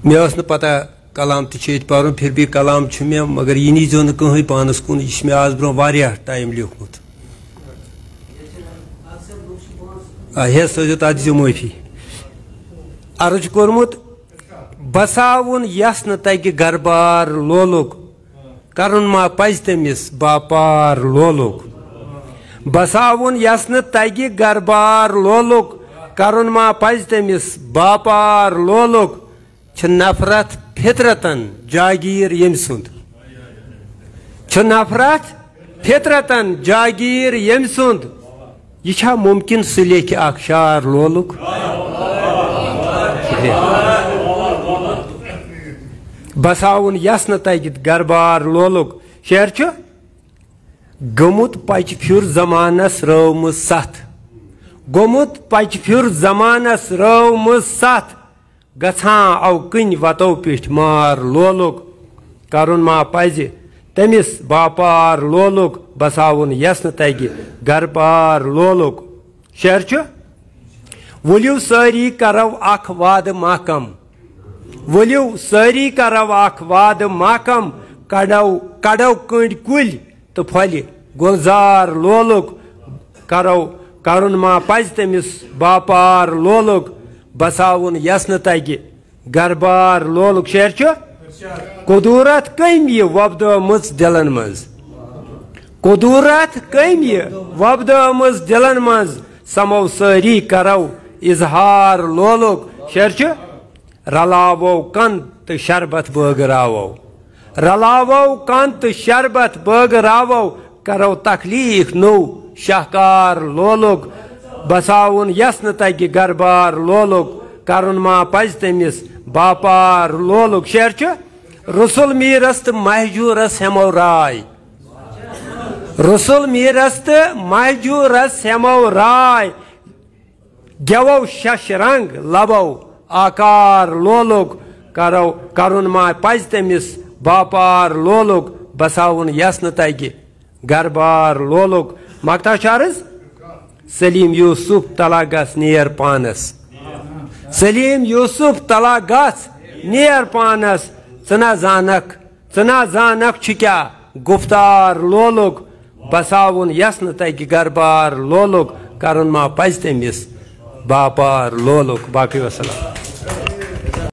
مے پتہ کلام تھی پھر بھی کلام مے مگر یہ نیزو نا کہیں پانس کن یہ آز برو ٹائم لیوکھمت ہیس تھو تک دیو معافی عرض کورمت بساون یس نا تگہ گربار لولک کرن ما پز تمس باپار لولک بساون یس نا تگہ گربار لولک کرن ما پز تمس باپار لولک چھ نفرت فطرتن جاگیر یم سند چھ نفرت فطرتن جاگیر یم سند یہ چھا ممکن سلے کہ اخ شار لولک بساون یس نا تگہ گربار لولک شعر چھ گومت پچ پھر زمانس روم ست گومت پچ پھر زمانس روم ست گھان او کن وتو پیٹھ مار لولک کرن ما پز تمس باپار لولک بساون یس نا تگہ گربار لولک شعر چھ ولیو ساری کرو اخ وعدہ محکم ولیو ساری کرو اخ وعدہ محکم کڑو کنڈ کل تو پھل گلزار لولک کرن ما پز تمس باپار لولک بساون یس نا تگہ گربار لولک شعر چھ قدورت کم یہ وۄبدٲومٕژ دلن مز قدورت کم یہ وۄبدٲومٕژ دلن مز سمو ساری کرو اظہار لولک شعر چھ رلاوو کن تو شربت بٲگراوو رلاوو کن تو شربت بٲگراوو کرو تخلیق نو شاہکار لولک بساون یس نا تگہ گربار لولک کرن ما پز تمس باپار لولک شعر چھ رسول میرس تو مہجورس ہمو رائے رسول میرس تو مہجورس ہمو رائے گیو شش رنگ لبو آکار لولک کرن ما پز تمس باپار لولک بساون یس نا تگہ گربار لولک مکتا شارز سلیم یوسف تلا گس نیر پانس سلیم یوسف تلا گس نیر پانس ثنا زانک کیا گفتار لولک بساون یس نا تگہ گربار لولک کرن ما پز تمس باپار لولک باقی وسلام.